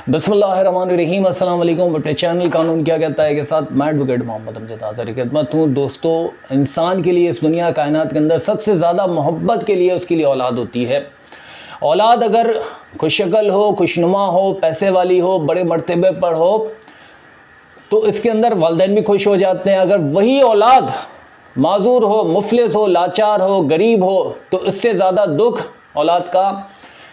बिस्मिल्लाहिर्रहमानिर्रहीम। अस्सलाम वालेकुम। अपने चैनल कानून क्या कहता है के साथ मैं एडवोकेट मोहम्मद अमजद हाज़िर खिदमत हूँ। दोस्तों, इंसान के लिए इस दुनिया कायनात के अंदर सबसे ज़्यादा मोहब्बत के लिए उसके लिए औलाद होती है। औलाद अगर खुशशक्ल हो, खुशनुमा हो, पैसे वाली हो, बड़े मर्तबे पर हो तो इसके अंदर वालिदैन भी खुश हो जाते हैं। अगर वही औलाद माजूर हो, मुफलिस हो, लाचार हो, गरीब हो तो इससे ज़्यादा दुख औलाद का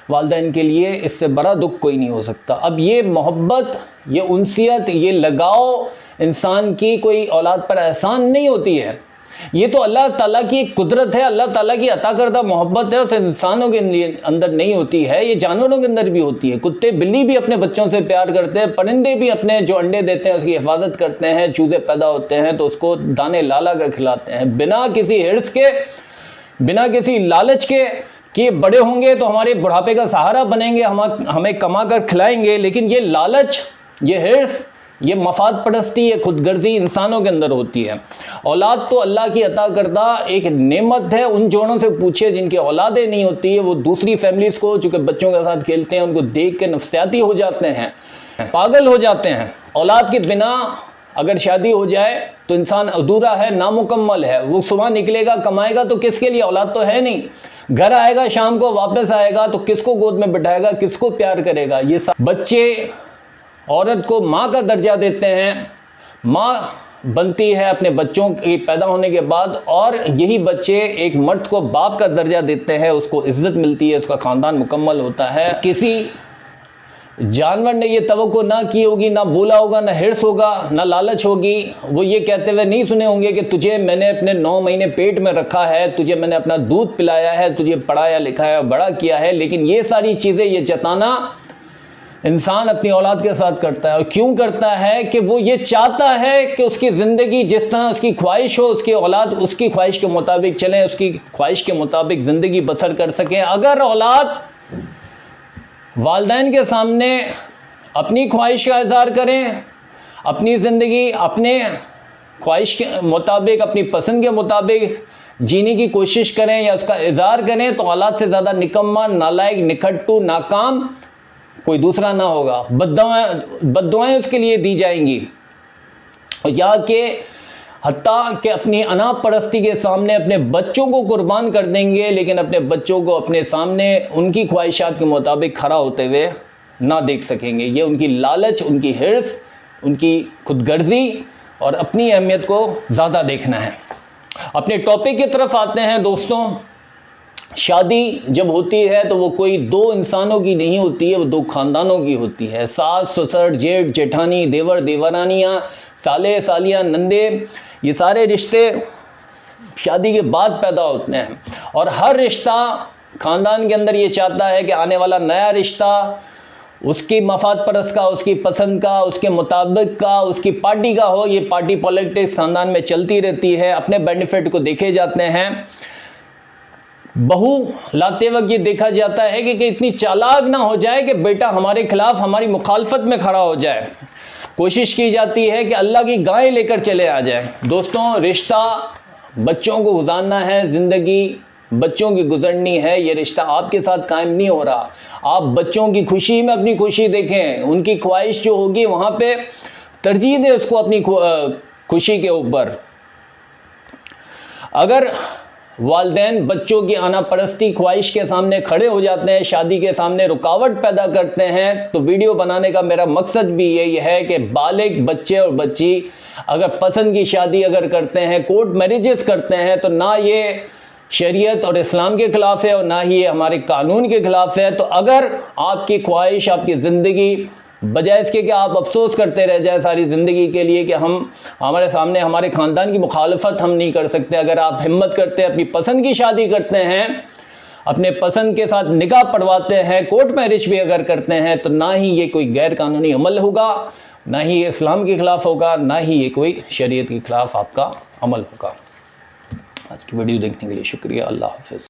वालिदैन के लिए, इससे बड़ा दुख कोई नहीं हो सकता। अब ये मोहब्बत, ये उनसियत, ये लगाव इंसान की कोई औलाद पर एहसान नहीं होती है। ये तो अल्लाह ताला की एक कुदरत है, अल्लाह ताला की अता करदा मोहब्बत है। उस इंसानों के अंदर नहीं होती है, ये जानवरों के अंदर भी होती है। कुत्ते बिल्ली भी अपने बच्चों से प्यार करते हैं, परिंदे भी अपने जो अंडे देते हैं उसकी हिफाजत करते हैं। चूज़े पैदा होते हैं तो उसको दाने लाला कर खिलाते हैं, बिना किसी हिर्स के, बिना किसी लालच के कि बड़े होंगे तो हमारे बुढ़ापे का सहारा बनेंगे, हमें कमा कर खिलाएंगे। लेकिन ये लालच, ये हिर्स, ये मफाद परस्ती, ये खुदगर्जी इंसानों के अंदर होती है। औलाद तो अल्लाह की अता करदा एक नेमत है। उन जोड़ों से पूछे जिनकी औलादें नहीं होती है, वो दूसरी फैमिलीज़ को जो कि बच्चों के साथ खेलते हैं उनको देख के नफसियाती हो जाते हैं, पागल हो जाते हैं। औलाद के बिना अगर शादी हो जाए तो इंसान अधूरा है, नामुकम्मल है। वो सुबह निकलेगा, कमाएगा तो किसके लिए? औलाद तो है नहीं। घर आएगा, शाम को वापस आएगा तो किसको गोद में बिठाएगा, किसको प्यार करेगा? ये सब बच्चे औरत को माँ का दर्जा देते हैं, माँ बनती है अपने बच्चों के पैदा होने के बाद, और यही बच्चे एक मर्द को बाप का दर्जा देते हैं, उसको इज्जत मिलती है, उसका ख़ानदान मुकम्मल होता है। किसी जानवर ने ये तवक्को ना की होगी, ना बोला होगा, ना हिर्स होगा, ना लालच होगी। वो ये कहते हुए नहीं सुने होंगे कि तुझे मैंने अपने 9 महीने पेट में रखा है, तुझे मैंने अपना दूध पिलाया है, तुझे पढ़ाया लिखाया बड़ा किया है। लेकिन ये सारी चीज़ें, ये जताना इंसान अपनी औलाद के साथ करता है। और क्यों करता है? कि वो ये चाहता है कि उसकी ज़िंदगी जिस तरह उसकी ख्वाहिश हो, उसकी औलाद उसकी ख्वाहिश के मुताबिक चलें, उसकी ख्वाहिश के मुताबिक ज़िंदगी बसर कर सकें। अगर औलाद वालिदैन के सामने अपनी ख्वाहिश का इज़हार करें, अपनी ज़िंदगी अपने ख्वाहिश के मुताबिक, अपनी पसंद के मुताबिक जीने की कोशिश करें या उसका इज़हार करें, तो औलाद से ज़्यादा निकम्मा, नालायक, निखट्टू, नाकाम कोई दूसरा ना होगा। बद्दुआएं उसके लिए दी जाएंगी, या कि हत्ता कि अपनी अना परस्ती के सामने अपने बच्चों को कुर्बान कर देंगे, लेकिन अपने बच्चों को अपने सामने उनकी ख्वाहिशात के मुताबिक खड़ा होते हुए ना देख सकेंगे। ये उनकी लालच, उनकी हिर्स, उनकी खुदगर्जी और अपनी अहमियत को ज़्यादा देखना है। अपने टॉपिक की तरफ आते हैं दोस्तों। शादी जब होती है तो वो कोई 2 इंसानों की नहीं होती है, वो 2 ख़ानदानों की होती है। सास ससुर, जेठ जेठानी, देवर देवरानियाँ, साले सालियाँ, नंदे, ये सारे रिश्ते शादी के बाद पैदा होते हैं। और हर रिश्ता ख़ानदान के अंदर ये चाहता है कि आने वाला नया रिश्ता उसकी मफाद परस्त का, उसकी पसंद का, उसके मुताबिक का, उसकी पार्टी का हो। ये पार्टी पॉलिटिक्स ख़ानदान में चलती रहती है, अपने बेनिफिट को देखे जाते हैं। बहू लाते वक्त ये देखा जाता है कि इतनी चालाक ना हो जाए कि बेटा हमारे खिलाफ, हमारी मुखालफत में खड़ा हो जाए। कोशिश की जाती है कि अल्लाह की गाय लेकर चले आ जाए। दोस्तों, रिश्ता बच्चों को गुजारना है, ज़िंदगी बच्चों की गुजरनी है। ये रिश्ता आपके साथ कायम नहीं हो रहा। आप बच्चों की खुशी में अपनी खुशी देखें, उनकी ख्वाहिश जो होगी वहाँ पे तरजीह दें उसको अपनी खुशी के ऊपर। अगर वालिदैन बच्चों की आना परस्ती ख्वाहिश के सामने खड़े हो जाते हैं, शादी के सामने रुकावट पैदा करते हैं, तो वीडियो बनाने का मेरा मकसद भी यही है कि बालिग बच्चे और बच्ची अगर पसंद की शादी अगर करते हैं, कोर्ट मैरिजेस करते हैं, तो ना ये शरीयत और इस्लाम के ख़िलाफ़ है और ना ही ये हमारे कानून के ख़िलाफ़ है। तो अगर आपकी ख्वाहिश, आपकी ज़िंदगी, बजाय इसके कि आप अफसोस करते रह जाए सारी ज़िंदगी के लिए कि हमारे सामने हमारे ख़ानदान की मुखालफत हम नहीं कर सकते, अगर आप हिम्मत करते हैं, अपनी पसंद की शादी करते हैं, अपने पसंद के साथ निकाह पढ़वाते हैं, कोर्ट मैरिज भी अगर करते हैं, तो ना ही ये कोई गैर कानूनी अमल होगा, ना ही ये इस्लाम के ख़िलाफ़ होगा, ना ही ये कोई शरीयत के ख़िलाफ़ आपका अमल होगा। आज की वीडियो देखने के लिए शुक्रिया। अल्लाह हाफ़िज़।